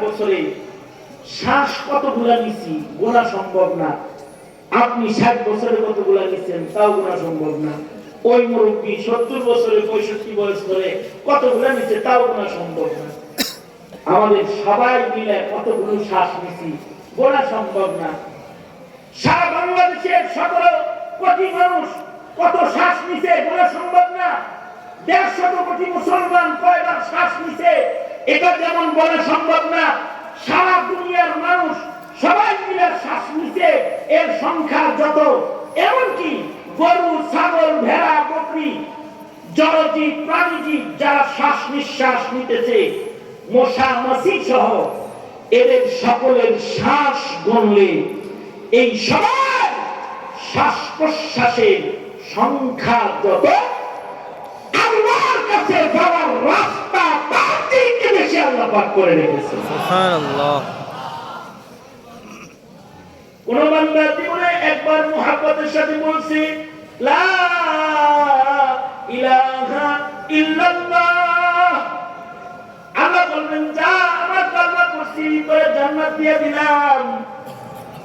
বছরে শ্বাস কতগুলা নিছি গোনা সম্ভব না। আপনি 60 বছরে কতগুলা নিছেন তাও গোনা সম্ভব না। ওই মুরব্বী 70 বছরে 65 বয়স ধরে কতগুলা নিছে তাও গোনা সম্ভব না। আমাদের সবাই মিলে কতগুলো শ্বাস নিছি গোনা সম্ভব না। সারা বাংলাদেশের 17 কোটি মানুষ কত শ্বাস নিছে গোনা সম্ভব না। 150 কোটি মুসলমান কয়বার শ্বাস নিছে এটা যেমন বলা সম্ভব না। সারা দুনিয়ার মানুষ সবাই মিলে শ্বাস নিছে এর সংখ্যা যত, এমনকি গরু, ছাগল, ভেড়া, বকরি, জলজীব, প্রাণীজীব যারা শ্বাস নিঃশ্বাস নিতেছে, মশা মাছি সহ এদের সকলের শ্বাস গণলে এই সবার শ্বাস প্রশ্বাসের সংখ্যা যত, আল্লাহর কাছে যাওয়ার রাস্তা তার চেয়ে বেশি আল্লাহ পাক করে রেখেছে। সুবহানাল্লাহ। কোন বান্দা জীবনে একবার মুহাব্বতের সাথে বলছে লা ইলাহা ইল্লাল্লাহ, আল্লাহ বলবেন যা আমার কালমা পড়ছি তোরে জান্নাত দিয়ে দিলাম।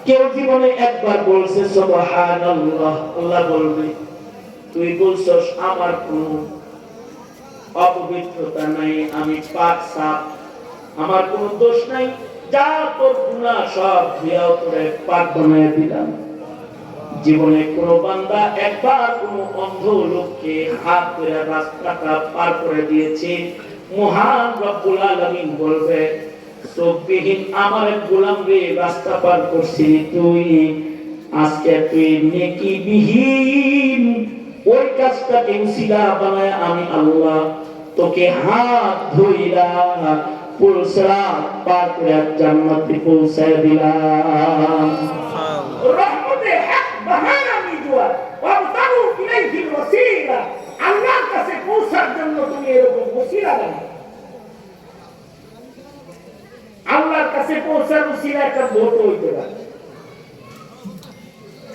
কেউ জীবনে একবার বলছে সুবহানাল্লাহ, আল্লাহ বলবে তুই বলছস আমার কোনো অপবিত্রতা নাই, আমি পাক সাফ, আমার কোনো দোষ নাই, যা তোর গুনাহ সব ধুইয়াও তোরে পাক বানায় দিলাম। জীবনে কোন বান্দা একবার কোন অন্ধ লোককে হাত ধরে রাস্তাটা পার করে দিয়েছে, মহান রব্বুল আলামিন বলবে চোখবিহীন আমার এক গোলাম রে রাস্তা পার করছিস তুই, আজকে তুই নেকি বিহীন ওই কাজটাকে উসিলা বানায় আমি আল্লাহ তোকে হাত ধইরা পুরসরা পার করে জান্নাতে পৌঁছায় দিলাম। রহমতে হক বাহানা মিজুয়া ওয়াবতাগু ইলাইহিল ওয়াসিলা, আল্লাহর কাছে পৌঁছার জন্য তুমি এরকম ওসিলা বানাও। আল্লাহর কাছে পৌঁছার ওসিলা একটা ভোট হইতে পারে,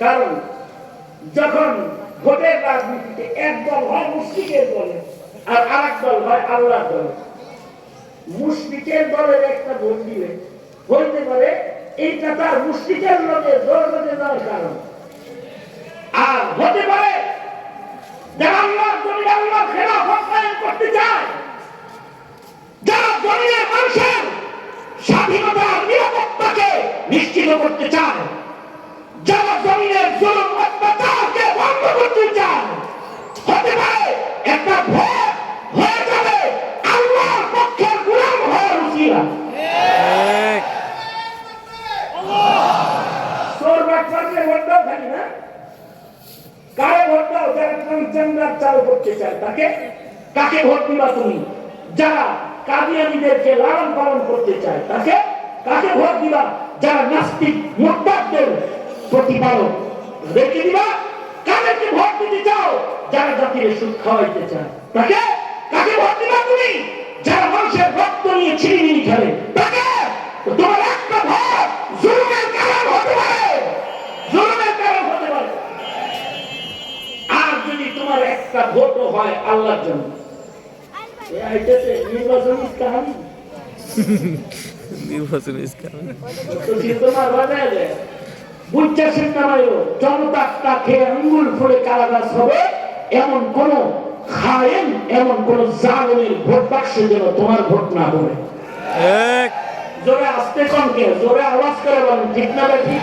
কারণ যখন ভোটের রাজনীতিতে এক দল হয় মুশরিকের দলে আর আরেক দল হয় আল্লাহর দলে, মুশরিকের দলের একটা ভোট দিলে হইতে পারে এইটা তার মুশরিকের লোকের দরজে যাওয়ার কারণ, আর হতে পারে যারা আল্লাহর জমিনে আল্লাহর খেলাফত কায়েম করতে চায়, যারা জমিনের মানুষের স্বাধীনতা নিরাপত্তাকে নিশ্চিত করতে চায়, যারা জমিনের জুলুম অত্যাচারকে বন্ধ করতে চায়, হতে পারে একটা ভোট হয়ে যাবে আল্লাহর পক্ষের গোলাম হওয়ার উসিলা। চোর বাটপারকে ভোট দাও খালি না, কারে ভোট দাও? যারা ট্রান্সজেন্ডার চালু করতে চায় তাকে। কাকে ভোট দিবা তুমি? যারা কাদিয়ানীদেরকে লালন পালন করতে চায় তাকে। কাকে ভোট দিবা? যারা নাস্তিক মুরতাদদের প্রতিপালক রেখে দিবা। কাদেরকে ভোট দিতে চাও? যারা জাতির সুদ খাওয়াইতে চায় তাকে। কাকে ভোট দিবা তুমি? যারা মানুষের রক্ত নিয়ে ছিনিমিনি খেলে তাকে। তোমার একটা ভোট জুলুমের কারণ হতে পারে, জুলুমের কারণ হতে পারে। আর যদি তোমার একটা ভোটও হয় আল্লাহর জন্য, নির্বাচন কাহিনী নির্বাচন তোমার বাজায় দেয় বুঝছেন না ভাই, জনতা খেয়ে আঙ্গুল ফুলে কারাগাস হবে এমন কোন খায়েন, এমন কোন জালেমের ভোট বাক্সে যেন তোমার ভোট না পড়ে। জোরে আসতে কমকে জোরে আওয়াজ করে বলেন ঠিক না? ঠিক,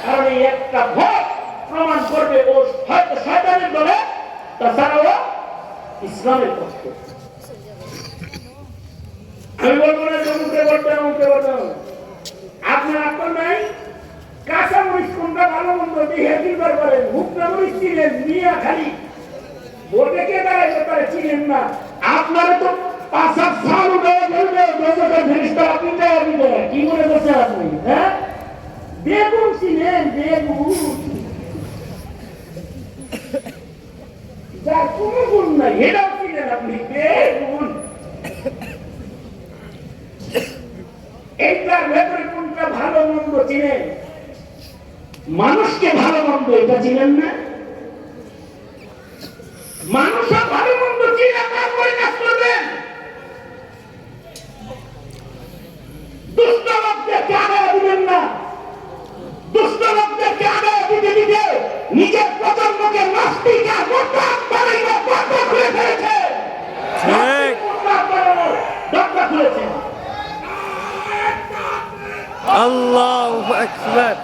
কারণ এই একটা ভোট প্রমাণ করবে ও হয়তো শয়তানের দলে, তাছাড়াও ইসলামের পক্ষে। আমি বলবো না জমুকে ভোট দেন, অমুকে ভোট দেন। আপনার আপনার নাই কাঁচা মরিচ কোনটা ভালো মন্দ দিয়ে নির্ভর করেন। মুখটা মরিচ চিনেন নিয়ে খালি ভোটে কে দাঁড়াইতে পারে চিনেন না। আপনারা তো পাঁচার সাল উঠে ফেলবে দশকের ফেরিস্তা আপনি দেয় কি মনে করছেন আপনি? হ্যাঁ, বেগুন চিনেন? বেগুন যার কোনো গুণ নাই এটাও চিনেন আপনি? বেগুন। এইটার ভেতরে কোনটা ভালো মন্দ চিনেন? মানুষকে ভালো মন্দ এটা চিনেন না? মানুষও ভালো মন্দ চিনে তারপরে কাজ করবেন। দরজা খুলেছেন। আল্লাহু আকবার।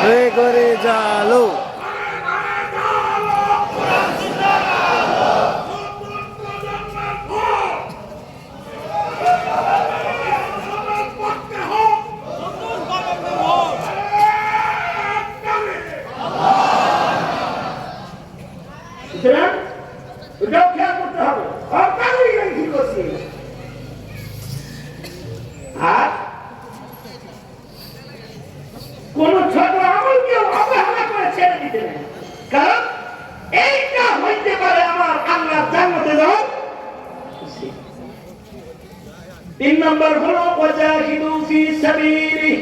হয়ে করে জালো। এটাও খেয়াল করতে হবে। আর কোন ছোট আমলকেও অবহেলা করে ছেড়ে দিতে নেই, কারণ এইটা হইতে পারে আমার আল্লাহ জান্নাতে যাওয়ার। 3 নম্বর হলো ওয়াজাহিদু ফি সাবিলি,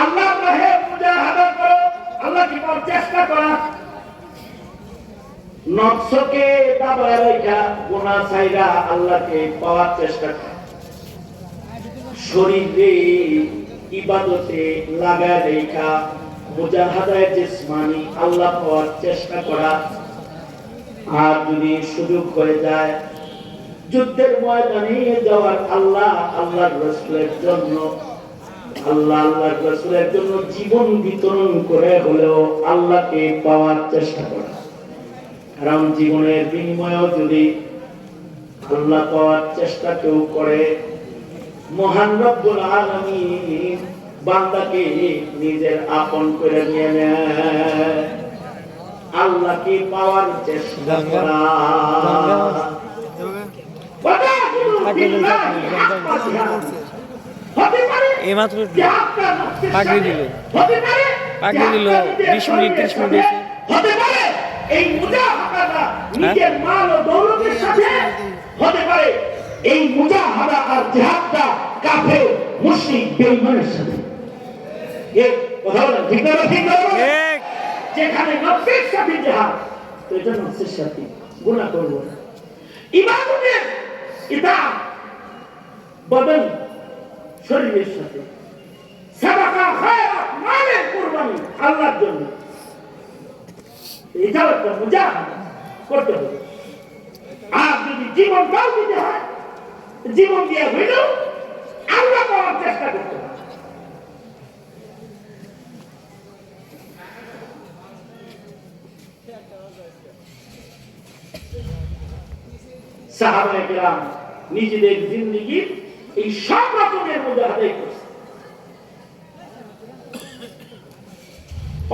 আল্লাহর রাহে মুজাহাদা করো, আল্লাহকে পাওয়ার চেষ্টা করা। নফসকে দাবায় রাখা, গুনাহ ছাইরা আল্লাহকে পাওয়ার চেষ্টা করা। শরীরে ইবাদতে লাগায় রেখা, মুজাহাদায়ে জিসমানি আল্লাহ পাওয়ার চেষ্টা করা। আর যদি সুযোগ হয়ে যায় যুদ্ধের ময়দানে যাওয়ার, আল্লাহর রাসূলের জন্য আল্লাহর রাসূলের জন্য জীবন বিতরণ করে হলেও আল্লাহকে পাওয়ার চেষ্টা করা। কারণ জীবনের বিনিময়েও যদি আল্লাহ পাওয়ার চেষ্টা কেউ করে, মহান রব্বুল আলামিন বান্দাকে নিজের আপন করে নিয়ে নেয়। আল্লাহকে পাওয়ার চেষ্টা করা, এইমাত্র পাগড়ি দিল 20 মিনিট 30 মিনিট হতে পারে এই মুজাহাদা নিজের মাল ও দৌলতের সাথে, হতে পারে এই মুজাহাদা আর জিহাদটা কাফের মুশরিক বেঈমানের সাথে। এই কথা বলেন ঠিক না? ঠিক না? যেখানে নফসের সাথে জিহাদ, তো এটা নফসের সাথে গুনাহ করব না। ইবাদতের ইতাআত বদন শরীরের সাথে, সাদাকা খায়রাত মালের কুরবানি আল্লাহর জন্য, এটাও একটা মুজাহাদা করতে হবে। আর যদি জীবনটাও দিতে হয়, জীবন দিয়ে হইলেও আল্লাহ পাওয়ার চেষ্টা করতে হবে। সাহাবায়ে কেরাম নিজেদের জিন্দেগীর এই সব রকমের মুজাহাদাই করছে।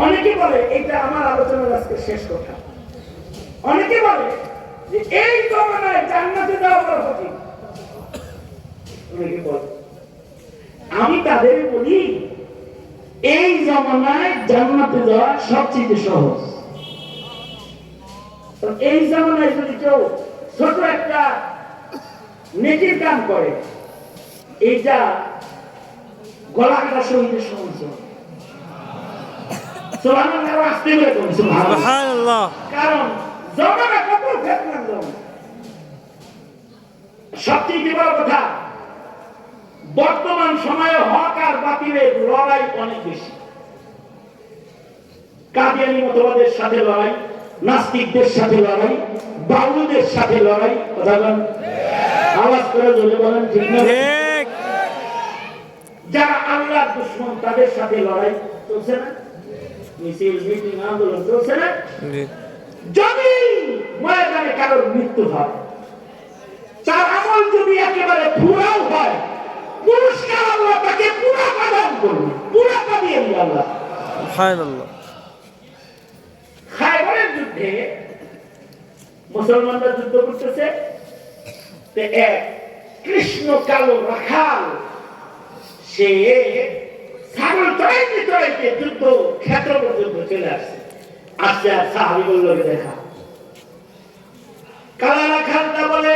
অনেকে বলে, এটা আমার আলোচনার আজকে শেষ কথা, অনেকে বলে যে এই জমানায় জান্নাতে যাওয়া বড় কঠিন। অনেকে বলে, আমি তাদের বলি এই জমানায় জান্নাতে যাওয়া সবচেয়ে সহজ। এই জমানায় যদি কেউ ছোট একটা নেকির কাম করে, এইটা গলা কাটা শহীদের সহজ। সুবহানাল্লাহ, আসতে বলে কোন সুবহানাল্লাহ। কারণ জমানা কত ফেতনার জমানা। সবচেয়ে বড় কথা, বর্তমান সময়ে হক আর বাতিলের লড়াই অনেক বেশি। কাদিয়ানী মতবাদের সাথে লড়াই, নাস্তিকদের সাথে লড়াই, বাউলদের সাথে লড়াই। কথা বলেন, আওয়াজ করে জোরে বলেন ঠিক না? যারা আল্লাহর দুশমন তাদের সাথে লড়াই চলছে না? মিছিল, মিটিং, আন্দোলন চলছে না? যদি ময়দানে কারোর মৃত্যু হয়, তার আমল যদি একেবারে পুরাও হয়, পুরস্কার আল্লাহ তাকে পুরা প্রদান করবে, পুরা দিয়ে দিবে আল্লাহ। সুবহানাল্লাহ। খায়বরের যুদ্ধে মুসলমানরা যুদ্ধ করতেছে, এক কৃষ্ণ কালো রাখাল সে ছাগল চড়াইতে চড়াইতে যুদ্ধ ক্ষেত্র পর্যন্ত চলে আসছে। আসছে আর সাহাবী বলল, দেখা কালা রাখালটা বলে,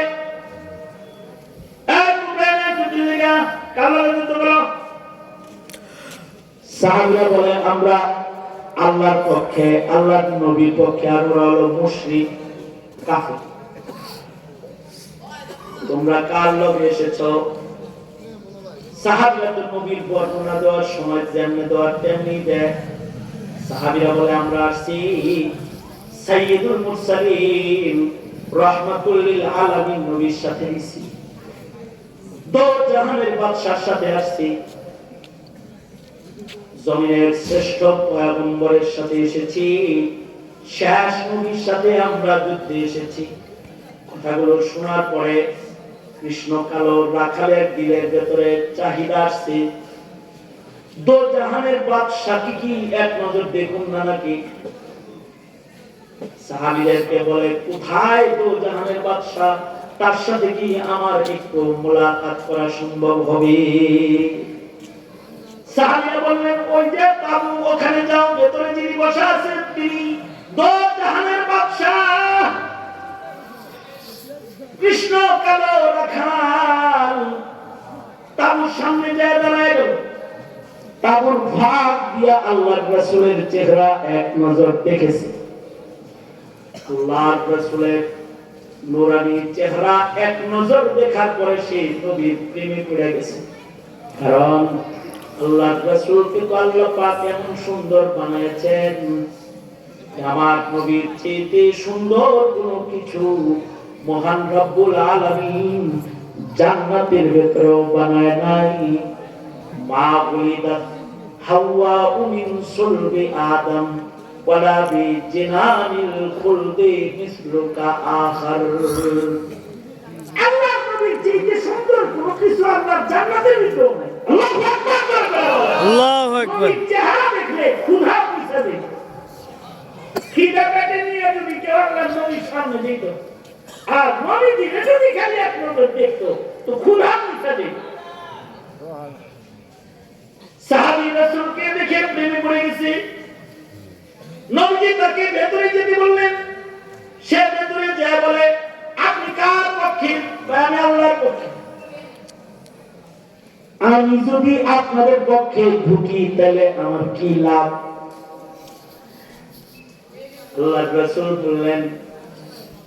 সাহাবীরা বলে, আমরা আল্লাহর পক্ষে, আল্লাহর নবীর পক্ষে, আর ওরা হলো মুশরিক কাফের। তোমরা কার লগে এসেছো? সাহাবীরা তো নবীর বর্ণনা দেওয়ার সময় যেমনি দেওয়ার তেমনি দেয়। সাহাবীরা বলে, আমরা আসছি সাইয়্যিদুল মুরসালিন রাহমাতুল লিল আলামিন নবীর সাথে এসেছি, দো জাহানের বাদশার সাথে আসছি, জমিনের শ্রেষ্ঠ পয়গম্বরের সাথে এসেছি, শেষ নবীর সাথে আমরা যুদ্ধে এসেছি। কথাগুলো শোনার পরে কৃষ্ণ কালো রাখালের দিলের ভেতরে চাহিদা আসছে, দো জাহানের বাদশা কি এক নজর দেখুন না নাকি। সাহাবীদেরকে বলে, কোথায় দো জাহানের বাদশা, তার সাথে কি আমার একটু মোলাকাত করা সম্ভব হবে? সাহাবীরা বললেন, ওই যে তাবু, ওখানে যাও, ভেতরে যিনি বসা আছেন তিনি দো জাহানের বাদশা। কৃষ্ণ কালো রাখাল তাবুর সামনে যায় দাঁড়ায় গেল। তাবুর ভাগ দিয়া আল্লাহর রাসূলের চেহারা এক নজর দেখেছে। আল্লাহর রাসূলের নূরানী চেহারা এক নজর দেখার পরে সে নবীর প্রেমে পড়ে গেছে। কারণ আল্লাহর রাসূলকে তো আল্লাহ পাক এমন সুন্দর বানিয়েছেন, আমার নবীর চেয়ে সুন্দর কোনো কিছু মহান রব্বুল আলামিন জান্নাতের ভেতরেও বানায় নাই। মা ওয়ালিদাত হাওয়া মিন সুলবি আদম ওয়ালা বি জিনানিল খুলদি মিসলুকা আখার। আল্লাহর নবীর চেয়ে সুন্দর কোনো কিছু আল্লাহর জান্নাতের ভিতরেও নাই। আল্লাহু আকবার, আল্লাহু আকবার। চেহারা দেখলে ক্ষুধা বুঝা যায়। খিদা পেটে নিয়ে যদি কেউ আল্লাহর নবীর সামনে যেত আর নবী দিলে যদি খালি এক নজর দেখতো তো ক্ষুধা বুঝা যেত। সাহাবী রাসূলকে দেখে প্রেমে পড়ে গেছে। নবীজি তাকে ভেতরে যেতে বললেন, সে ভেতরে যায় বলে, আপনি কার পক্ষে? আমি আল্লাহর পক্ষে। আমি যদি আপনাদের পক্ষে ঢুকি তাহলে আমার কি লাভ? আল্লাহর রাসূল বললেন,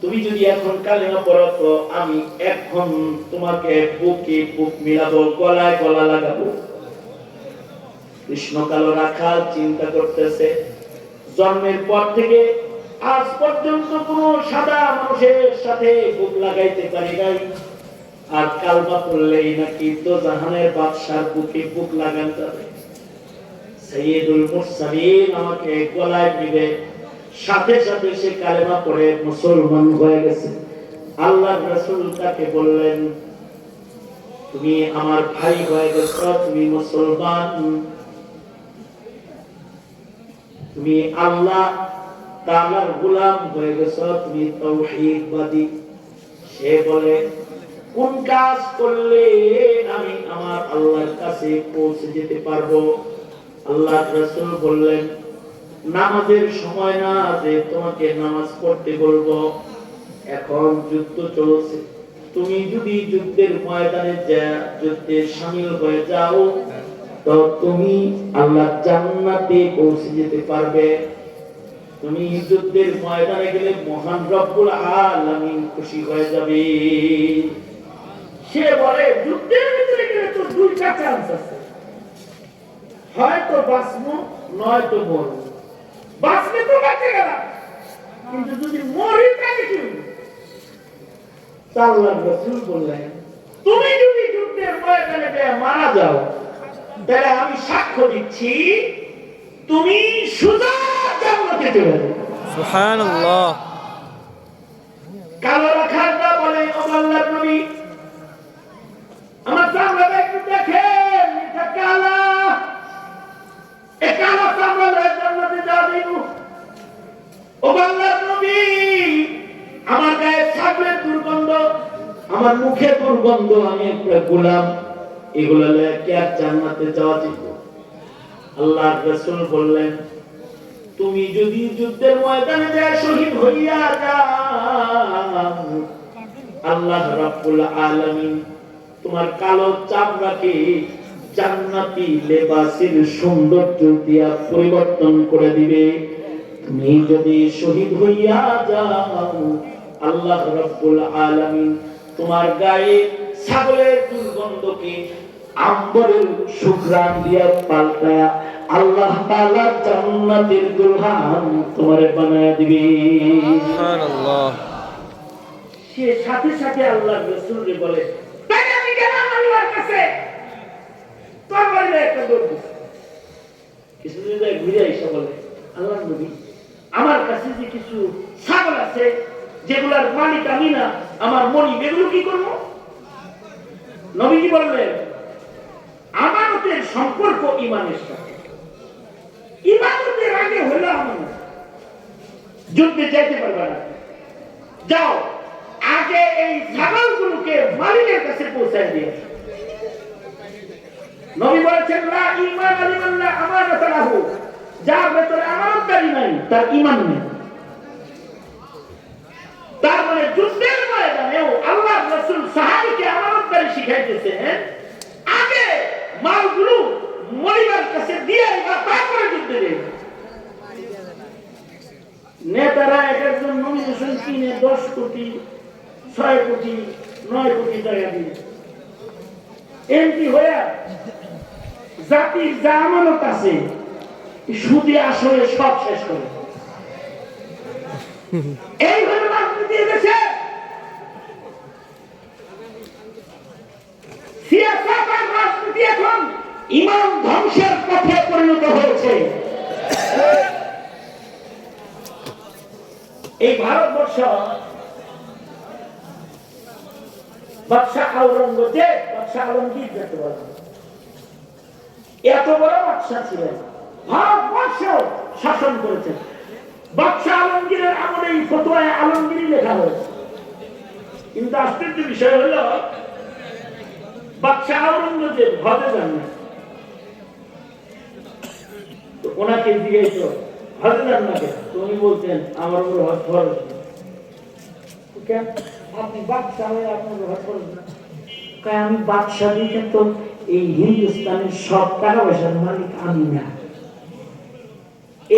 তুমি যদি এখন কালেমা পড়ো তো আমি এখন তোমাকে বুকে বুক মিলাবো, গলায় গলা লাগাবো। কৃষ্ণ কালো রাখাল চিন্তা করতেছে, জন্মের পর থেকে আজ পর্যন্ত কোন সাদা মানুষের সাথে বুক লাগাইতে পারি নাই, আর কালমা পড়লেই নাকি তো জাহানের বাদশার বুকে বুক লাগান যাবে। সাইয়্যিদুল মুরসালিন আমাকে গলায় নিবে। সাথে সাথে সে কালেমা পড়ে মুসলমান হয়ে গেছে। আল্লাহর রাসূল তাকে বললেন, তুমি আমার ভাই হয়ে গেছো, তুমি মুসলমান, তুমি আল্লাহ তাআলার গোলাম হয়ে গেছো, তুমি তাওহীদবাদী। সে বলে, কোন কাজ করলে আমি আমার আল্লাহর কাছে পৌঁছে যেতে পারবো? আল্লাহর রাসূল বললেন, নামাজের সময় না যে তোমাকে নামাজ পড়তে বলবো, এখন যুদ্ধ চলছে, তুমি যদি যুদ্ধের ময়দানে যুদ্ধে শামিল হয়ে যাও তো তুমি আল্লাহ জান্নাতে পৌঁছে যেতে পারবে। তুমি যুদ্ধের ময়দানে গেলে মহান রব্বুল আলামিন খুশি হয়ে যাবে। সে বলে, যুদ্ধের ভিতরে গেলে তো দুইটা চান্স আছে, হয়তো বাঁচবো নয়তো মরবো। বাঁচলে তো বেঁচে গেলাম, কিন্তু যদি মরি তাহলে কি হবে? আল্লাহর রাসূল বললেন, তুমি যদি যুদ্ধের ময়দানে গিয়ে মারা যাও তাহলে আমি সাক্ষ্য দিচ্ছি তুমি সোজা জান্নাতে চলে যাবে। সুবহানাল্লাহ। কালো রাখালটা বলে, ও আল্লাহর নবী, আমার চামড়াটা একটু দেখেন, এটা কালা, এই কালো চামড়া জান্নাতে যাওয়া দিব? ও আল্লাহর নবী, আমার গায়ে ছাগলের দুর্গন্ধ, আমার মুখে দুর্গন্ধ, আমি একটা গোলাম, এগুলো কি আর জান্নাতে যাওয়া যাব? আল্লাহর রাসূল বললেন, তুমি যদি যুদ্ধের ময়দানে যায় শহীদ হইয়া যাও, আল্লাহ রাব্বুল আলামিন তোমার কালো চামড়াকে জান্নাতি লেবাসের সৌন্দর্য দিয়া পরিবর্তন করে দিবে। তুমি যদি শহীদ হইয়া যাও, আল্লাহ রাব্বুল আলামিন তোমার গায়ে ছাগলের দুর্গন্ধকে আম্বরের সুঘ্রাণ দিয়া পাল্টায়া আল্লাহ তাআলা জান্নাতের দুলহান তোমারে বানায়া দিবে। সুবহানাল্লাহ। সে সাথে সাথে আল্লাহর রাসূলকে বলে, তাই আমি গেলাম আল্লাহর কাছে, তোর বাড়িতে একটা দৌড় দিছে। কিছুদিন যায় ঘুরে এসে বলে, আল্লাহর নবী, আমার কাছে যে কিছু ছাগল আছে যেগুলার মালিক আমি না, আমার মনি, এগুলো কি করবো? নবীজি বললেন, আমানতের সম্পর্ক ঈমানের সাথে। ঈমানের আগে হলো আমানত। যুদ্ধে যেতে পারবে না, যাও আগে এই ছাগলগুলোকে মালিকের কাছে পৌঁছায় দিয়ে। নবী বলেছেন, লা ঈমান লিমান লা আমানাত লাহু, যার ভেতরে আমানতদারি নাই তার ঈমান নেই। তার মানে যুদ্ধের ময়দানেও আল্লাহর রাসূল সাহাবীকে আমানতদারি শিখাইতেছেন, আগে মালগুলো মরিবার কাছে দিয়ে তারপরে যুদ্ধে যাবে। নেতারা এক একজন নমিনেশন কিনে 10 কোটি 6 কোটি 9 কোটি টাকা দিয়ে এমপি হয়ে জাতির যা আমানত আছে সুদে আসলে সব শেষ করে। এই হলো রাজনীতি দেশে। সিয়াসত আর রাজনীতি এখন ঈমান ধ্বংসের পথে পরিণত হয়েছে। এই ভারতবর্ষ বাদশাহ আওরঙ্গজেব, বাদশাহ আলমগীর যাকে বলা হয়, এত বড় বাদশাহ ছিলেন, ভারতবর্ষ শাসন করেছেন। বাদশাহ আলমগীরের আমলে এই ফতোয়ায়ে আলমগীরি লেখা হয়েছে। কিন্তু আশ্চর্য বিষয় হলো, বাদশাহ আওরঙ্গজেব হজে যান না। তো ওনাকে জিজ্ঞেস হজে যান না কেন? উনি বলতেন, আমার উপর হজ ফরজ। কেন আপনি বাদশাহ হয়ে আপনার হজ ফরজ না? আমি বাদশাহ দিকে তো এই হিন্দুস্তানের সব টাকা পয়সার মালিক আমি না,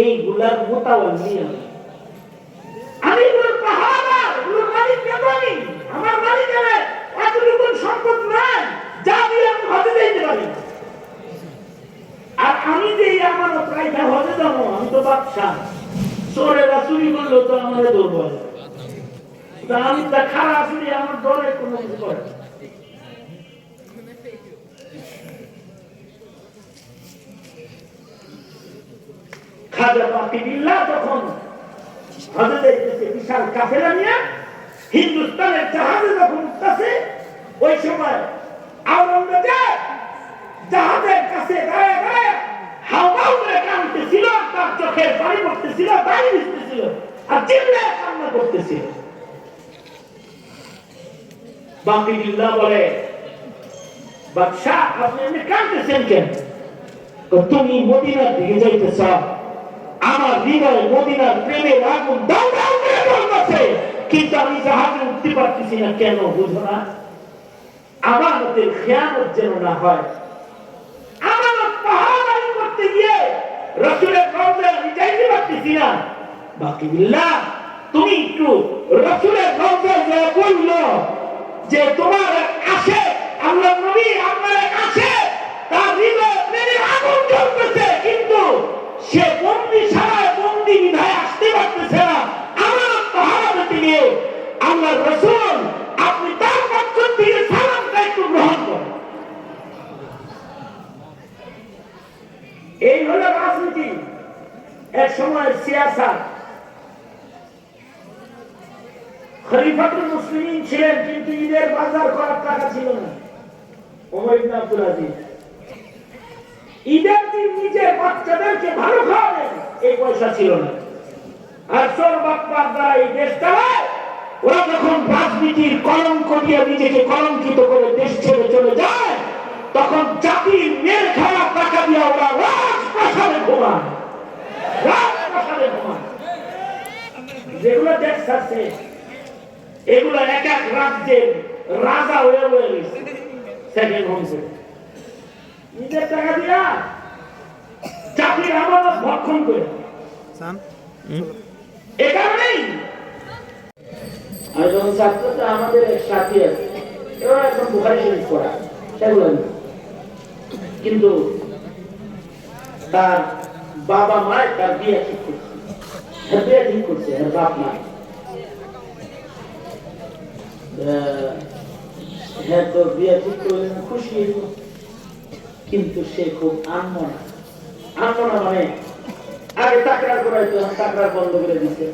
এইগুলার মোতাওয়াল্লি আমি, এগুলোর পাহারাদার, এগুলোর মালিক কেন আমি? আমার মালিকের এতটুকু সম্পদ নাই যা দিয়ে আমি হজে যেতে পারি। আর আমি যে এই আমানত রাইখা হজে যাবো, আমি তো বাদশাহ, চোরেরা চুরি করলেও তো আমার দুর্বল, তা আমি তা খারাপ চুরি আমার ডরে কোনো কিছু করে। খাজা বাকিবিল্লাহ যখন হজে যাইতেছে বিশাল কাফেলা নিয়ে, হিন্দুস্তানের জাহাজে যখন উঠতেছে, ওই সময় আওরঙ্গজেব জাহাজের কাছে দাঁড়ায় দাঁড়ায় হাওমাও করে কাঁদতেছিল, তার চোখের পানি পড়তেছিল, পানি ভিজতেছিল, আর চিল্লায় কান্না করতেছিল। বাকিবিল্লাহ বলে, বাদশাহ আপনি এমনি কাঁদতেছেন কেন? তুমি মদিনার দিকে যাইতেছ, আমার হৃদয়ে মদিনার প্রেমের আগুন দাউ দাউ করে জ্বলতেছে, কিন্তু আমি জাহাজে উঠতে পারতেছি না। কেন বুঝো না? আমানতের খেয়ানত যেন না হয়। আমানত পাহারাদারি করতে গিয়ে রাসূলের রওজায় আমি যাইতে পারতেছি না। বাকিবিল্লাহ তুমি একটু রাসূলের রওজায় যা বললো যে তোমার আসে আল্লাহ নবী আপনার আসে, তার হৃদয়ে প্রেমের আগুন জ্বলতেছে, কিন্তু সে বন্দী ছাড়ায় বন্দী বিধায় আসতে পারতেছে না। আমার পাহারা দিতে গিয়ে আল্লাহ রাসূল আপনি তার পক্ষ থেকে সালামটা একটু গ্রহণ করেন। এই হলো রাজনীতি। এক সময় সিয়াসত। খলিফাতুল মুসলিমিন ছিলেন, কিন্তু ঈদের বাজার করার টাকা ছিল না। ওমর ইবনে আব্দুল আজিজ ঈদের দিন নিজের বাচ্চাদেরকে ভালো খাওয়াবেন, এই পয়সা ছিল না। আর চোর বাটপার দ্বারা এই দেশ চালায়। ওরা যখন রাজনীতির কলঙ্ক দিয়ে নিজেকে কলঙ্কিত করে দেশ ছেড়ে চলে যায়, তখন জাতির মেয়ের খাওয়া টাকা দিয়ে ওরা রাজপ্রাসাদে ঘুমায়, রাজপ্রাসাদে ঘুমায়। যেগুলো ট্যাক্স আছে এগুলো এক এক রাজ্যের রাজা হয়ে রয়েছে সেকেন্ড হোমসে। নিজের টাকা দিয়া জাতির আমানত ভক্ষণ করে। এ কারণেই আর যখন ছাত্রটা আমাদের এক সাথী আছে, এরা এখন বুখারী শরীফ পড়া, সেগুলো কিন্তু তার বাবা মায় তার বিয়ে ঠিক করছে, বিয়ে ঠিক করছে, আর বাপ মা হ্যাঁ তো বিয়ে ঠিক করলেন, খুশি হইল, কিন্তু সে খুব আনমনা। আনমনা মানে আগে তাকরার করাইতো, তাকরার বন্ধ করে দিচ্ছে,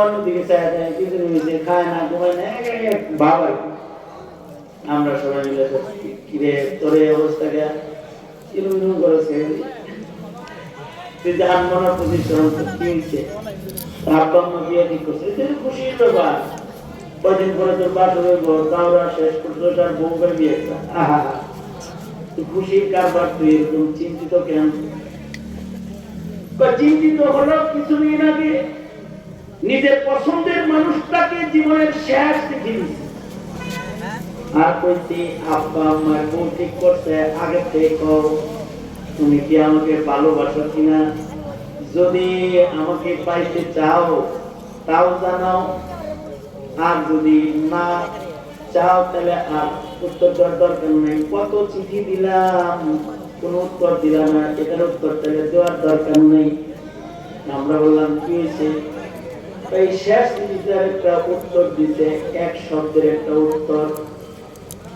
অন্যদিকে চায় দেয়, কিছু নিচে খায় না, ঘুমায় না, ভাব আর কি। আমরা সবাই মিলে কিরে তোর এই অবস্থাকে কিরকম করেছে, তুই যে আনমনা প্রতিষ্ঠান কি হয়েছে, আব্বা আম্মা বিয়ে ঠিক করছে, খুশির ব্যাপার। কদিন পরে তোর বাসরে দাওরা শেষ করতো, তার বউকে বিয়ে। আহা, খুশির কারবার, তুই এরকম চিন্তিত কেন? চিন্তিত হলো কিছুদিন আগে নিজের পছন্দের মানুষটাকে জীবনের শেষ জিনিস, আর কইছি আব্বা আম্মার বউ ঠিক করছে, আগে থেকে কও তুমি কি আমাকে ভালোবাসো কিনা, যদি আমাকে পাইতে চাও তাও জানাও, আর যদি না চাও তাহলে আর উত্তর দেওয়ার দরকার নেই। কত চিঠি দিলাম, কোন উত্তর দিলাম না, এটার উত্তর তাহলে দেওয়ার দরকার নেই। আমরা বললাম কি হয়েছে, এই শেষ চিঠিটার একটা উত্তর দিতে, এক শব্দের একটা উত্তর।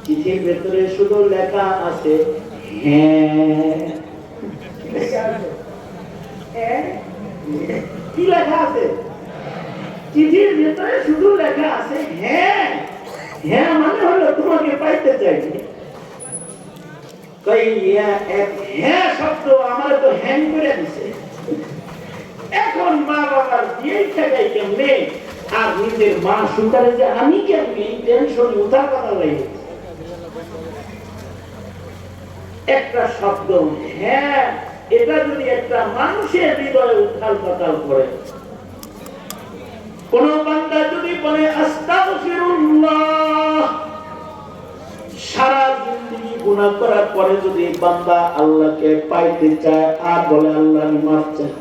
চিঠির ভেতরে শুধু লেখা আছে হ্যাঁ। কি লেখা আছে চিঠির ভেতরে? শুধু লেখা আছে হ্যাঁ। হ্যাঁ মানে হলো তোমাকে পাইতে চাই। হ্যাঁ শব্দ আমার তো হ্যাং করে দিছে। এখন মা বাবার বিয়েই থাকাই কেমনে, আর নিজের মা সুতারে যে আমি কেমনি, টেনশন উঠার কথা লাগে। একটা শব্দ হ্যাঁ, এটা যদি একটা মানুষের হৃদয়ে উত্থাল পাতাল করে, কোন বান্দা যদি বলে আস্তাগফিরুল্লাহ, সারা জিন্দেগি গুনাহ করার পরে যদি বান্দা আল্লাহকে পাইতে চায় আর বলে আল্লাহ মাফ চায়,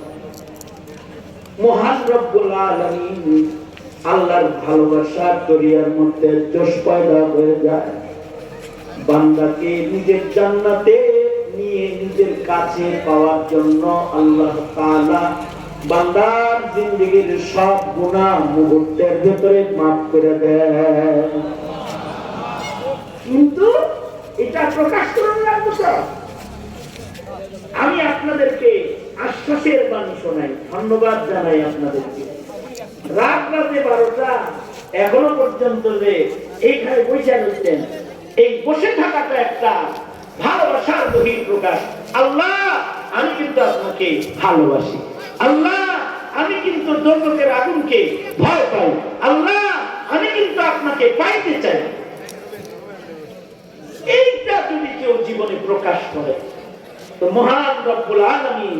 মহান রব্বুল আলামিন আল্লাহর ভালোবাসার দরিয়ার মধ্যে জোশ পয়দা হয়ে যায়। বান্দাকে নিজের জান্নাতে নিয়ে নিজের কাছে পাওয়ার জন্য আল্লাহ তাআলা বান্দার জিন্দেগীর সব গুনাহ মুহূর্তের ভেতরে মাফ করে দেয়। কিন্তু এটা প্রকাশ করার লাগবে তো। আমি আপনাদেরকে আশ্বাসের বাণী শোনাই, ধন্যবাদ জানাই আপনাদেরকে। রাত রাতে 12টা এখনো পর্যন্ত যে এইখানে বসে রয়েছেন, এই বসে থাকাটা একটা ভালোবাসার বহির প্রকাশ। আল্লাহ আমি কিন্তু আপনাকে ভালোবাসি, আল্লাহ আমি কিন্তু দোজখের আগুনকে ভয় পাই, আল্লাহ আমি কিন্তু আপনাকে পাইতে চাই। এইটা যদি কেউ জীবনে প্রকাশ করে, তো মহান রব্বুল আলামিন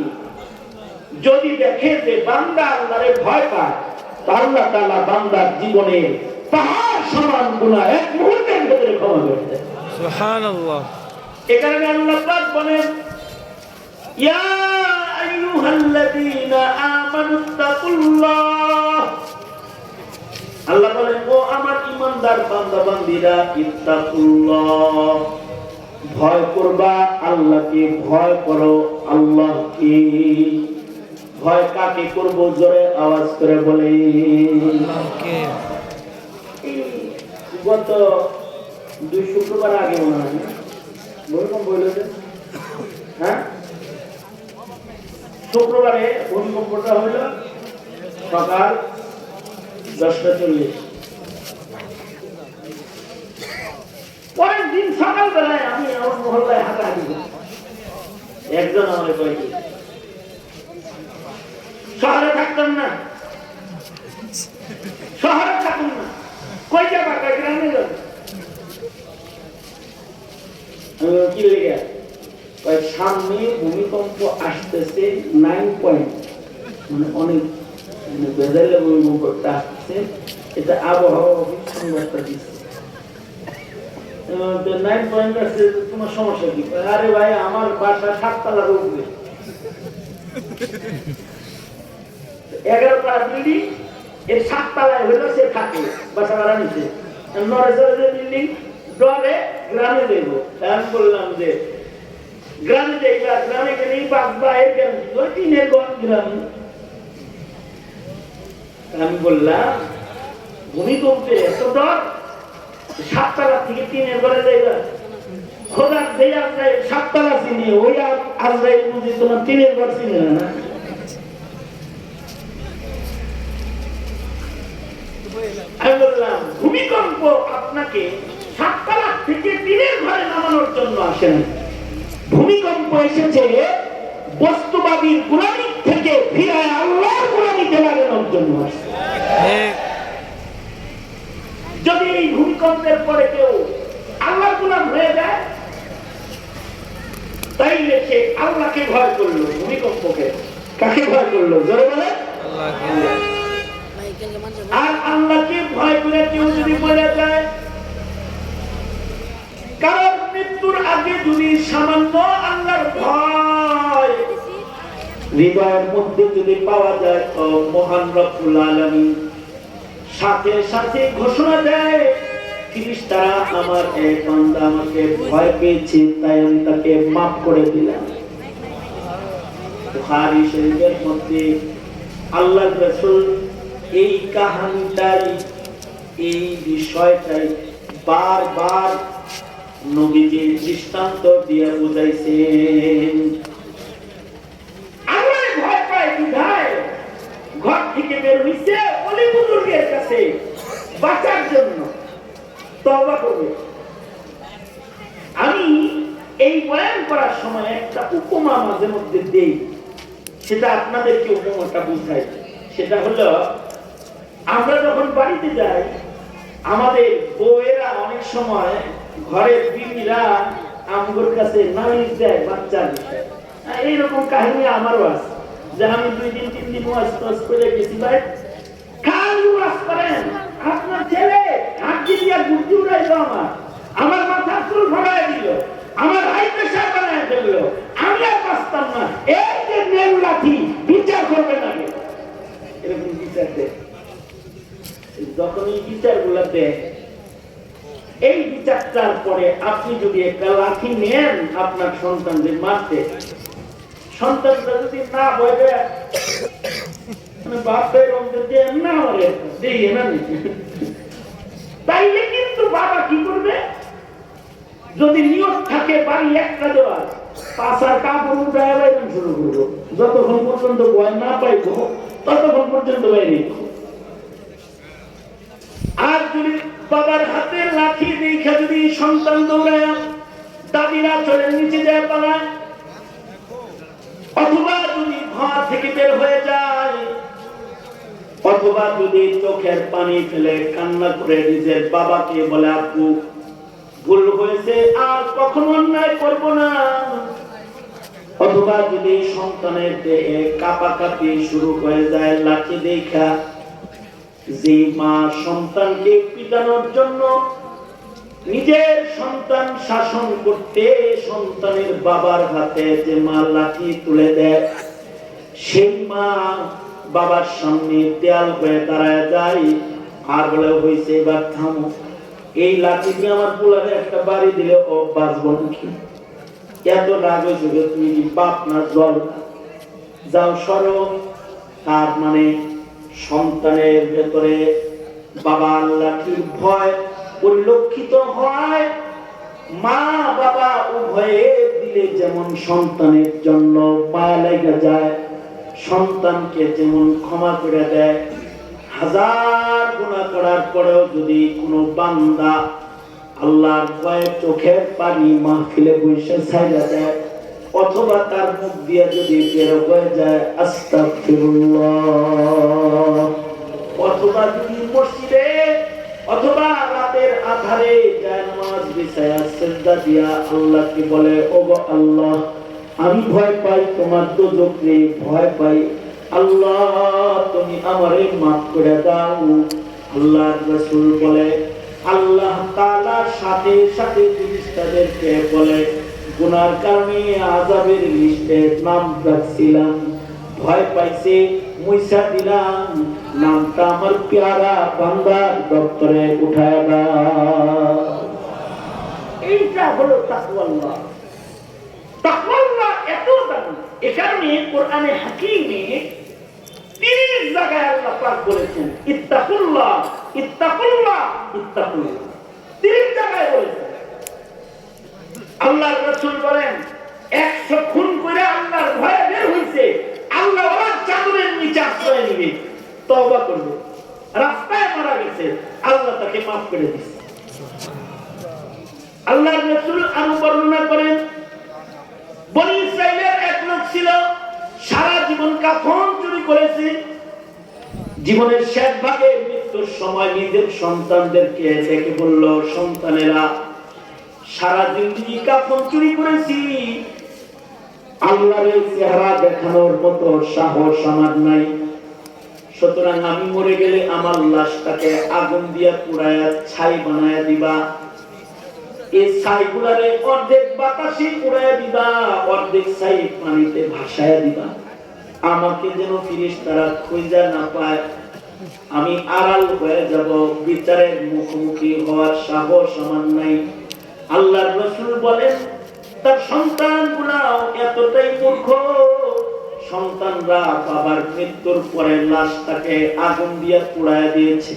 যদি দেখে যে বান্দা আল্লাহরে ভয় পায়, আল্লাহ তাআলা বান্দার জীবনে পাহাড় সমান গুনাহ এক মুহূর্তের ভিতরে ক্ষমা করে দেয়। সুবহানাল্লাহ। এ কারণে আল্লাহ পাক বলেন, ইয়া আইয়ুহাল্লাযীনা আমানুত্তাকুল্লাহ, আল্লাহ বলেন ও আমার ঈমানদার বান্দা বান্দীরা, ইত্তাকুল্লাহ, ভয় করবা আল্লাহকে, ভয় করো আল্লাহকে। ভয় কাকে করব? জোরে আওয়াজ করে বলে আল্লাহকে। গত 2 শুক্রবার আগে মনে হয় ভূমিকম্প হইল, হ্যাঁ শুক্রবারে ভূমিকম্পটা হইল সকাল 10:40। পরের দিন সকালবেলায় আমি আমার মহল্লায় হাঁটাহাঁটি করি, একজন আমাকে কয় কি শহরে থাকতাম না, শহরে থাকুন না, কই যাবা? গ্রামে যাবো। কি লেগে সামনে ভূমিকম্প আসতেছে 9 পয়েন্ট, মানে অনেক বেজালে ভূমিকম্পটা আসতেছে। এটা আবহাওয়া অফিস সংবাদটা দিচ্ছে 9 পয়েন্ট আসছে, তোমার সমস্যা কি? আরে ভাই আমার বাসা 7 তলার উপরে, 11 তলার বিল্ডিং, এর 7 তলায় হইলো সে থাকে বাসা ভাড়া নিচ্ছে। নরেশ্বরের বিল্ডিং ডরে গ্রামে দেবো। আমি বললাম যে গ্রামে দেখবা, গ্রামে গেলে টিনের গ্রাম। আমি বললাম ভূমিকম্পে এত ডর, সাততলা থেকে টিনের ঘরে যাইবা, খোদার দেয়া যায় সাততলা চিনি, ওই আজরাইল বুঝি তোমার টিনের ঘর চিনি না। আমি বললাম ভূমিকম্প আপনাকে সাততলা থেকে টিনের ঘরে নামানোর জন্য আসে না, ভূমিকম্প এসেছে বস্তুবাদীর গোলামি থেকে ফিরায় আল্লাহর গোলামিতে লাগানোর জন্য আসে। যদি এই ভূমিকম্পের পরে কেউ আল্লাহর গোলাম হয়ে যায়, তাইলে সে আল্লাহকে ভয় করলো, ভূমিকম্পকে কাকে ভয় করলো জোরে বলে? আর আল্লাহকে ভয় করে কেউ যদি মরে যায়, কারণ মৃত্যুর আগে যদি সামান্য আল্লাহর ভয় হৃদয়ের মধ্যে যদি পাওয়া যায়, তো মহান রব্বুল আলামিন সাথে সাথে ঘোষণা দেয়, ফেরেশতারা আমার এক বান্দা আমাকে ভয় পেয়েছে, তাই আমি তাকে মাফ করে দিলাম। বুখারী শরীফের মধ্যে আল্লাহর রাসূল এই কাহিনীটাই, এই বিষয়টাই বারবার নবীজি দৃষ্টান্ত দিয়ে বুঝাইছেন। আল্লাহ ভয় পায় বিধায় ঘর থেকে বের হইছে ওলি বুজুর্গের কাছে বাঁচার জন্য, তওবা করবে। আমি এই বয়ান করার সময় একটা উপমা মাঝে মধ্যে দেই, সেটা আপনাদেরকে উপমাটা বুঝাই। সেটা হলো, আমরা যখন বাড়িতে যাই, আমাদের বউয়েরা অনেক সময় ঘরের বিবিরা আমগোর কাছে নালিশ দেয় বাচ্চার বিষয়ে। এইরকম কাহিনী আমারও আছে, যে আমি 2 দিন 3 দিন ওয়াজ করে গেছি, ভাই খালি ওয়াজ করেন, আপনার ছেলে হাত দিয়ে বুদ্ধি উড়াইলো, আমার মাথা চুল ভরাই দিল, আমার হাই প্রেশার বানায় দিল, আমি আর বাঁচতাম না, এই যে নেল লাঠি বিচার করবে না। এরকম বিচার দেয়। যখন এই বিচার গুলা দেয়, এই বিচারটার পরে আপনি যদি একটা লাঠি নেন আপনার সন্তানদের মারতে, সন্তানরা যদি না ভয় দেয়, বাপের অন্তরে না বলে দিয়ে না, তাইলে কিন্তু বাবা কি করবে? যদি নিয়ত থাকে বাড়ি একটা দেওয়ার, পাশার কাপড় উঠায় বাইরে শুরু করবো, যতক্ষণ পর্যন্ত ভয় না পাইব ততক্ষণ পর্যন্ত বাইরে। আর যদি বাবার হাতের লাঠি দেখে যদি সন্তান দৌড়ায়, দাদিরা চলে নিচে যায় পালায়, অথবা যদি ঘর থেকে বের হয়ে যায়, অথবা যদি চোখের পানি ফেলে কান্না করে নিজের বাবাকে বলে, আপু ভুল হয়েছে, আর কখনো অন্যায় করব না, অথবা যদি সন্তানের দেহে কাঁপাকাঁপি শুরু হয়ে যায় লাঠি দেখা, যে মা সন্তানকে পিটানোর জন্য নিজের সন্তান শাসন করতে সন্তানের বাবার হাতে যে মা লাঠি তুলে দেয়, সেই মা বাবার সামনে দেয়াল হয়ে দাঁড়ায় যায় আর বলে, হয়েছে এবার থামো, এই লাঠি দিয়ে আমার পোলারে একটা বাড়ি দিলে ও বাঁচব নাকি? এত রাগ হয়েছে, তুমি কি বাপ না জল? যাও সরো। তার মানে সন্তানের ভেতরে বাবার লাঠির ভয় পরিলক্ষিত হয়। মা বাবা উভয়ে দিলে যেমন সন্তানের জন্য মায়া লেগে যায়, সন্তানকে যেমন ক্ষমা করে দেয়, হাজার গুনাহ করার পরেও যদি কোনো বান্দা আল্লাহর ভয়ে চোখের পানি মাহফিলে বসে ছাইড়া দেয়, অথবা তার মুখ দিয়ে যদি বের হয়ে যায় আস্তাগফিরুল্লাহ, অথবা যদি মসজিদে অথবা রাতের আধারে যায় নামাজ বিছায়া সিজদা দিয়া আল্লাহকে বলে, ওগো আল্লাহ, আমি ভয় পাই তোমার দোজখে, ভয় পাই, আল্লাহ তুমি আমারে মাফ করে দাও। আল্লাহর রাসূল বলে, আল্লাহ তাআলা সাথে সাথে ফেরেশতাদেরকে বলে, গুনার কারণে আযাবের লিস্টে নাম রাখছিলাম, ভয় পাইছে মুইসা দিলাম, নামটা আমার প্যারা বান্দার দপ্তরে উঠায় দাও। এইটা হলো তাকওয়াল্লাহ। তাকওয়াল্লাহ এত দামি, এই কারণে কোরআনে হাকিমে 30 জায়গায় আল্লাহ পাক বলেছেন, ইত্তাকুল্লাহ ইত্তাকুল্লাহ ইত্তাকুল্লাহ। তিন জায়গায় বলেছে। আল্লাহর রাসূল বলেন 100 খুন করে আল্লাহর ভয়ে বের হইছে, আল্লাহ ওর চাদরের নিচে আশ্রয় নিবে, তওবা করবে। রাস্তায় মারা গেছে, আল্লাহ তাকে মাফ করে দিয়েছে। আল্লাহর রাসূল আরো বর্ণনা করেন, বনী ইসরাইলের এক লোক ছিল, সারা জীবন কাফন চুরি করেছে। জীবনের শেষ ভাগে মৃত্যুর সময় নিজের সন্তানদেরকে ডেকে বলল, সন্তানেরা, সারা জিন্দগি কাফন চুরি করেছি, আল্লাহর চেহারা দেখানোর মতো সাহস আমার নাই, সুতরাং আমি মরে গেলে আমার লাশটাকে আগুন দিয়া পুড়ায়া ছাই বানায়া দিবা, এই ছাইগুলারে অর্ধেক বাতাসে উড়াইয়া দিবা, অর্ধেক ছাই পানিতে ভাসায়া দিবা, আমাকে যেন ফেরেশতারা খুঁজে না পায়, আমি আড়াল হয়ে যাব, বিচারের মুখোমুখি হওয়ার সাহস আমার নাই। আল্লাহর রাসূল বলেন, তার সন্তানগুলাও এতটাই মূর্খ, সন্তানরা বাবার মৃত্যুর পরে লাশটাকে আগুন দিয়ে পুড়াইয়া দিয়েছে,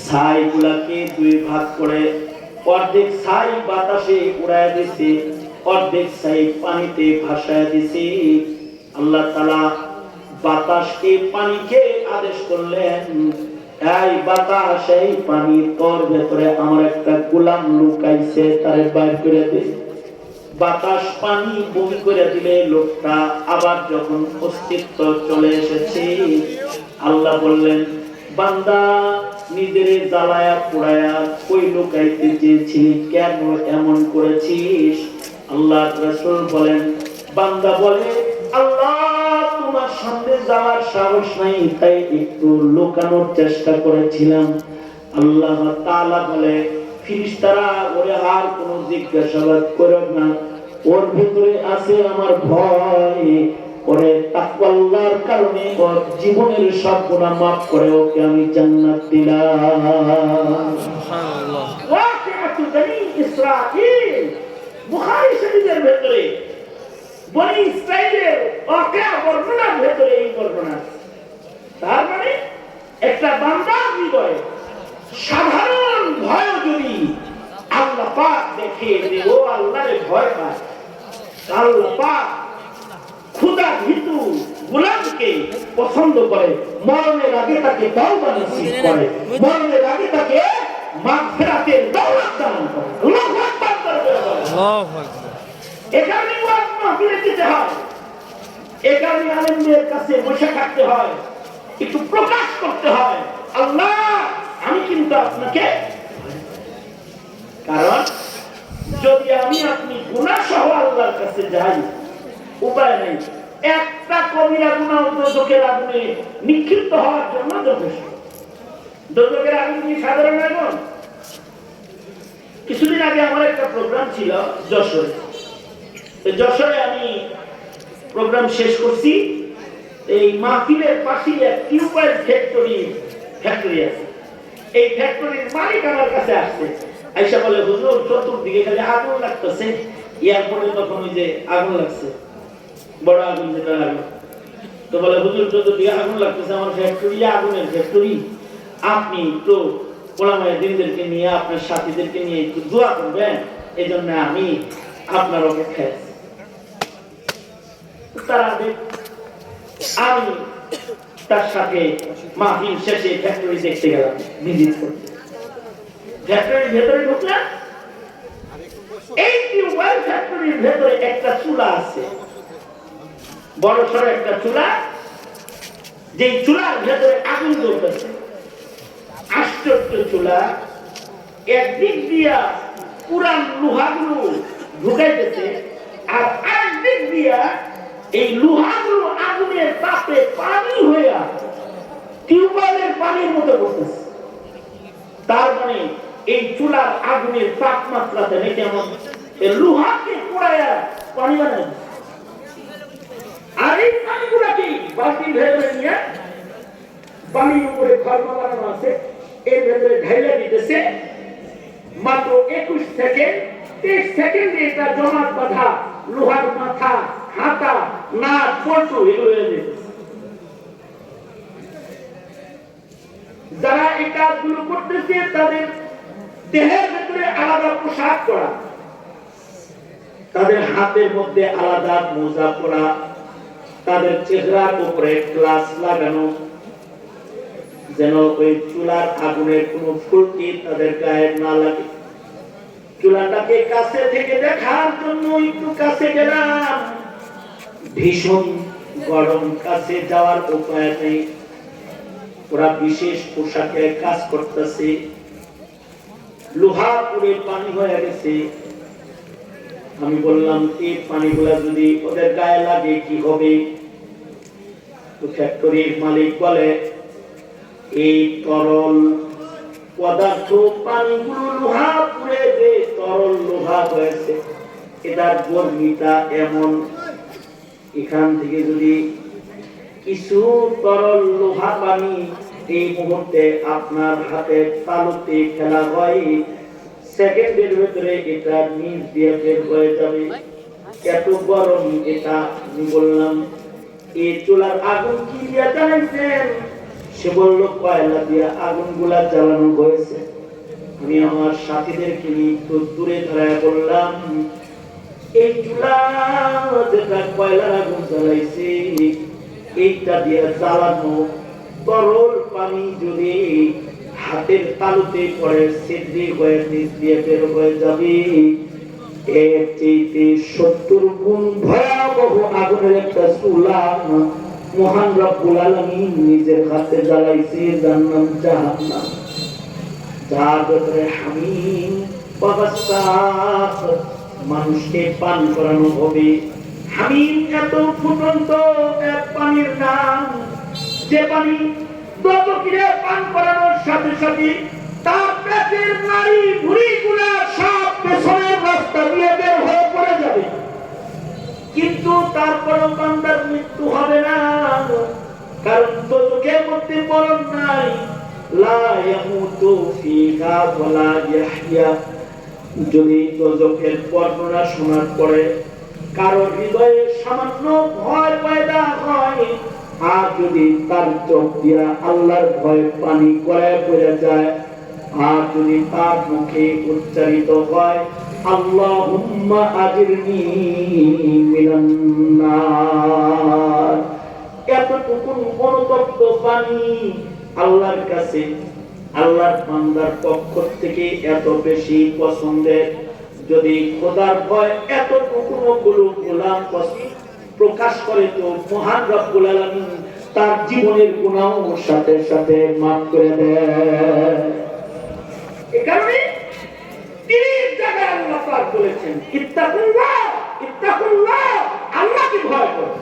ছাইগুলাকে দুই ভাগ করে অর্ধেক ছাই বাতাসে উড়াইয়া দিয়েছে, অর্ধেক ছাই পানিতে ভাসাইয়া দিয়েছে। আল্লাহ তাআলা বাতাসকে পানিকে আদেশ করলেন, এই বাতাস, এই পানি, তোর ভেতরে আমার একটা গোলাম লুকাইছে, তারে বাইর করে দে। বাতাস পানি বমি করে দিলে লোকটা আবার যখন অস্তিত্ব চলে এসেছে, আল্লাহ বললেন, বান্দা, নিজের জ্বালায়া পোড়ায়া কই লুকাইতে চেয়েছিলি, কেন এমন করেছিস? আল্লাহর রাসূল বলেন, বান্দা বলে, আল্লাহ, তোমার সামনে যাওয়ার সাহস নাই, তাই একটু লুকানোর চেষ্টা করেছিলাম। আল্লাহ তাআলা বলে, ফেরেশতারা, ওরে আর কোনো জিজ্ঞাসাবাদ করো না, ওর ভিতরে আছে আমার ভয়, ওরে তাকওয়া আল্লাহর কারণে ওর জীবনের সব গুনাহ মাফ করে ওকে আমি জান্নাত দিলাম। সুবহানাল্লাহ। ওয়াকিআতু বনী ইসরাঈল, বুখারী শরীফের ভিতরে বনী ইসরাঈলের ওয়াকিআ বর্ণনার ভিতরে এই বর্ণনা। তার মানে একটা বান্দার হৃদয়ে সাধারণ ভয় যদি আল্লাহ পাক দেখে যে ও আল্লাহরে ভয় পায়, আল্লাহ পাক খোদা ভীতু গোলামকে পছন্দ করে, মরণের আগে তাকে তওবা নসিব করে, মরণের আগে তাকে মাগফিরাতের দৌলত দান করে। আল্লাহু আকবার করবে। আল্লাহু আকবার। এখানে ওয়াজ মাহফিলে যেতে হয়, এখানে আলেমদের কাছে বসে থাকতে হয়, একটু প্রকাশ করতে হয়, আল্লাহ, আমি কিন্তু আপনাকে, কারণ যদি আমি আপনি গুনাহ সহ আল্লাহর কাছে যাই, উপায় নেই, একটা কবিরা গুনাহ দোজখের আগুনে নিক্ষিপ্ত হওয়ার জন্য যথেষ্ট। দোজখের আগুন কি সাধারণ আগুন? কিছুদিন আগে আমার একটা প্রোগ্রাম ছিল যশোরে। যশোরে আমি প্রোগ্রাম শেষ করছি, এই মাহফিলের পাশে এক টিউবওয়েল ফ্যাক্টরি আছে। এই ফ্যাক্টরির মালিক আমার কাছে আসছে, আইসা বলে, হুজুর, চতুর্দিকে খালি আগুন লাগতেছে। এয়ারপোর্টে তখন ওই যে আগুন লাগছে, বড় আগুন যেটা লাগলো, তো বলে, হুজুর, চতুর্দিকে আগুন লাগতেছে, আমার ফ্যাক্টরি আগুনের ফ্যাক্টরি, আপনি একটু ওলামায়ে দ্বীনদেরকে নিয়ে, আপনার সাথীদেরকে নিয়ে একটু দোয়া করবেন, এই জন্য আমি আপনার অপেক্ষায় আছি। আমি তার সাথে মাহফিল শেষে ফ্যাক্টরি দেখতে গেলাম, ভিজিট করতে। ফ্যাক্টরির ভেতরে ঢুকলাম, এই টিউবওয়েল ফ্যাক্টরির ভেতরে একটা চুলা আছে, বড় সড়ো একটা চুলা, যে চুলার ভেতরে আগুন জ্বলতেছে। আশ্চর্য চুলা, একদিক দিয়া পুরান লোহাগুলো ঢুকাইতেছে, আর আরেকদিক দিয়া এই লোহাগুলো আগুনের তাপে পানি হইয়া টিউবওয়েলের পানির মতো করতেছে। তার মানে এই চুলার আগুনের তাপমাত্রাতে নাকি এমন লোহাকে পোড়াইয়া পানি বানায়। আর এই পানিগুলাকে বালতির ভেতরে নিয়ে, পানির উপরে খরমা বানানো আছে, এর ভেতরে ঢাইলা দিতেছে। মাত্র 21 সেকেন্ড, 30 সেকেন্ডে এটা জমাট বাঁধা লোহার মাথা, হাতা, নাট, পল্টু এগুলো হয়ে যেতেছে। যারা এই কাজগুলো করতেছে তাদের দেহের ভেতরে আলাদা পোশাক পরা, তাদের হাতের মধ্যে আলাদা মোজা পরা, তাদের চেহারার উপরে গ্লাস লাগানো, যেন ওই চুলার আগুনের কোনো ফুলকি তাদের গায়ে না লাগে। চুলাটাকে কাছে থেকে দেখার জন্য একটু কাছে গেলাম, ভীষণ গরম, কাছে যাওয়ার উপায় নেই। ওরা বিশেষ পোশাকে কাজ করতেছে, লোহা পুড়ে পানি হয়ে গেছে। আমি বললাম এই পানিগুলা যদি ওদের গায়ে লাগে কি হবে? তো ফ্যাক্টরির মালিক বলে এই তরল পদার্থ পানিগুলো লোহা পুড়ে যে তরল লোহা হয়েছে, এটার গর্মিতা এমন, এখান থেকে যদি কিছু তরল লোহা পানি এই মুহূর্তে আপনার হাতে তালুতে খেলা হয়, সেকেন্ডের ভিতরে এটা নিচ দিয়ে বের হয়ে যাবে, এত গরম এটা। আমি বললাম এই চুলার আগুন কি দিয়ে জ্বালাইছেন? সে বলল কয়লা দিয়ে আগুন গুলা জ্বালানো হয়েছে। আমি আমার সাথীদেরকে নিয়ে একটু দূরে ধরায় বললাম এই চুলা যেটা কয়লার আগুন জ্বালাইছে, এইটা দিয়ে জ্বালানো তরল পানি যদি হাতের তালুতে পড়ে সিদ্ধি হয়ে নিচ দিয়ে বের হয়ে যাবে, এর চেয়ে 70 গুণ ভয়াবহ আগুনের একটা চুলা মহান রব্বুল আলামিন নিজের হাতে জ্বালাইছে, যার নাম জাহান্নাম। যার ভেতরে হামিম ওয়াগাসসাক মানুষকে পান করানো হবে। হামিম এত ফুটন্ত এক পানির নাম, যে পানি দোজখীরে পান করানোর সাথে সাথে তার পেটের নাড়ি ভুঁড়িগুলা সব পেছনের রাস্তা দিয়ে বের হয়ে পড়ে যাবে, কিন্তু তারপরও বান্দার মৃত্যু হবে না, কারণ দোজখের মধ্যে মরণ নাই। লা ইয়ামুতু ফিহা ওয়ালা ইয়াহইয়া। যদি দোজখের বর্ণনা শোনার পরে কারো হৃদয়ে সামান্য ভয় পয়দা হয়, আর যদি তার চোখ দিয়া আল্লাহর ভয় পানি গড়ায় পড়ে যায়, আর যদি তার মুখে উচ্চারিত হয় আল্লাহুম্মা আজিরনি মিনান নার, এতটুকু অনুতপ্ত পানি আল্লাহর কাছে আল্লাহর বান্দার পক্ষ থেকে এত বেশি পছন্দের। যদি খোদার ভয় এতটুকু গোলাম প্রকাশ করে, তো মহান রব্বুল আলামিন তার জীবনের গুনাহ সাথে সাথে মাফ করে দেয়। এই কারণে 30 জায়গায় আল্লাহ পাক বলেছেন ইত্তাকুল্লাহ, ইত্তাকুল্লাহ, আল্লাহকে ভয় করো,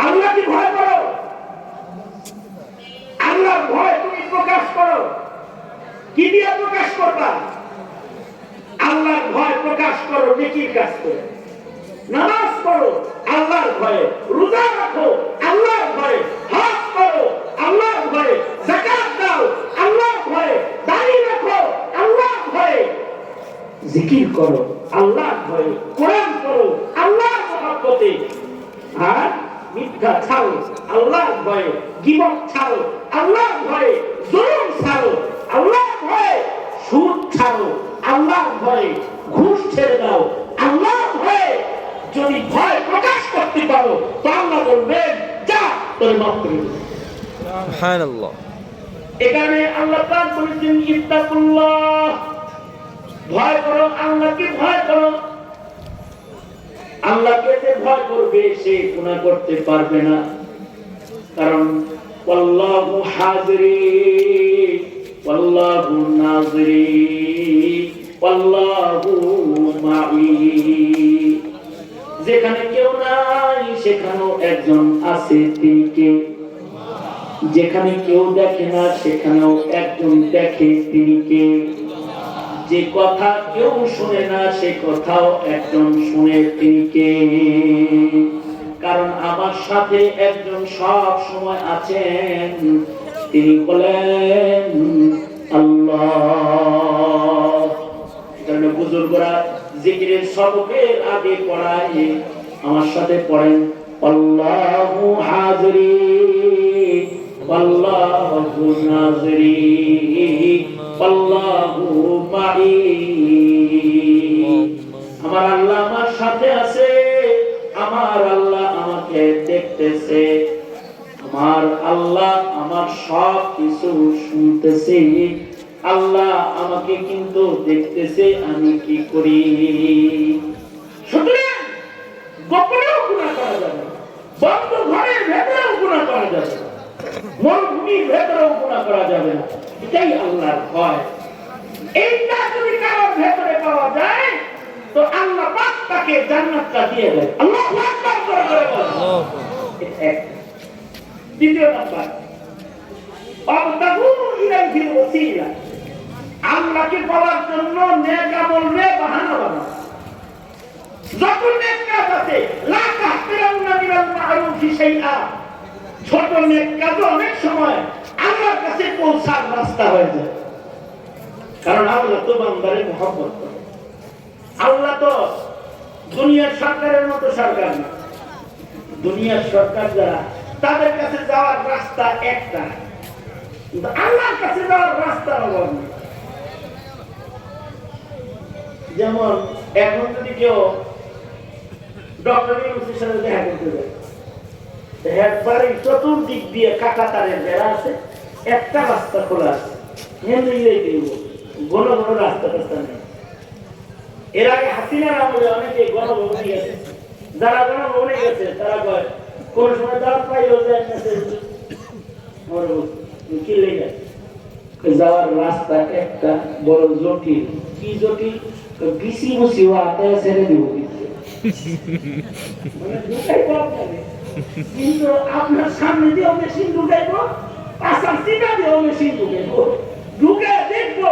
আল্লাহকে ভয় করো, আল্লাহর ভয় তুমি প্রকাশ করো। কি দিয়ে প্রকাশ করবা? আল্লাহর ভয় প্রকাশ করো নেকির কাজ করে, নামাজ পড়ো আল্লাহর ভয়ে, রোজা রাখো আল্লাহর ভয়ে, হজ করো আল্লাহর ভয়ে, যাকাত দাও আল্লাহর ভয়ে, দাড়ি রাখো আল্লাহর ভয়ে, জিকির করো আল্লাহর ভয়ে, কোরআন পড়ো আল্লাহর মহব্বতে, আর মিথ্যা ছাড়ো আল্লাহর ভয়ে, গীবত ছাড়ো আল্লাহর ভয়ে, জুলুম ছাড়ো আল্লাহর ভয়ে, সুদ ছাড়ো আল্লাহর ভয়ে, ঘুষ ছেড়ে দাও আল্লাহর ভয়ে। যদি ভয় প্রকাশ করতে পারো তো আল্লাহ বলবেন যা তোর মাফ করে দেব। সুবহানাল্লাহ। এখানে আল্লাহ পাক বলেছেন ইত্তাকুল্লাহ, ভয় করো, আল্লাহকে ভয় করো। আল্লাহকে যে ভয় করবে সে গুনাহ করতে পারবে না, কারণ আল্লাহু হাজিরি ওয়াল্লাহু নাজিরি ওয়াল্লাহু মা'i। যেখানে কেউ নাই সেখানেও একজন আছে, তিনি কে? যেখানে কেউ দেখে না সেখানেও একজন দেখে, তিনি কে? যে কথা কেউ শুনে না সে কথাও একজন শুনে, তিনি কে? কারণ আমার সাথে একজন সব সময় আছেন, তিনি বলেন আল্লাহ। কারণ বুজুর্গরা জিকিরের সবকের আগে পড়ায়, আমার সাথে পড়েন আল্লাহু হাজিরি আল্লাহু নাজিরি আল্লাহু মাই, আমার আল্লাহ আমার সাথে আছে, আমার আল্লাহ আমাকে দেখতেছে, আমার আল্লাহ আমার সব কিছু শুনতেছে, আল্লাহ আমাকে কিন্তু দেখতেছে আমি কি করি। সুতরাং গোপনেও গুনাহ করা যাবে না, বন্ধ ঘরের ভেতরেও গুনাহ করা যাবে না, মরুভূমির ভেতরেও গুনাহ করা যাবে না। এটাই আল্লাহর ভয়। এইটা যদি কারোর ভেতরে পাওয়া যায় তো আল্লাহ পাক তাকে জান্নাতটা দিয়ে দেয়। আল্লাহু আকবার করে বলেন। এটা এক। দ্বিতীয় নাম্বার, আবতাগু ইলাইহিল ওসিলা, আল্লাহকে পাওয়ার জন্য নেক আমল রে বাহানা বানাও। যত নেক কাজ আছে, লা তাহতিরাউনা মিনাল মা'রুফি শাইআ, ছোট নেক কাজ অনেক সময় আল্লাহর কাছে পৌঁছার রাস্তা হয়ে যায়। কারণ আল্লাহ তো বান্দারে মহব্বত করে। আল্লাহ তো দুনিয়ার সরকারের মতো সরকার না। দুনিয়ার সরকার যারা, তাদের কাছে যাওয়ার রাস্তা একটা, কিন্তু আল্লাহর কাছে যাওয়ার রাস্তা অভাব নেই। যেমন এখন যদি কেউ ডক্টর ইউনুসের সাথে দেখা করতে যায়, একবারে চতুর্দিক দিয়ে কাটা তারের বেড়া আছে, একটা রাস্তা খোলা আছে, ঘন ঘন রাস্তা টাস্তা নেই। এর আগে হাসিনার আমলে অনেকে গণভবনে গেছে, যারা গণভবনে গেছে তারা কয় কোন সময় দাওয়াত পাইলেও যায় না, কি লেগে যাওয়ার রাস্তা একটা বড় জটিল। কি জটিল? বিসি মুসি আতায় ছেড়ে দিব, কিন্তু আপনার সামনে দিয়েও মেশিন ঢুকাইবো, পাশার সিটা দিয়েও মেশিন ঢুকাইবো, ঢুকে দেখবো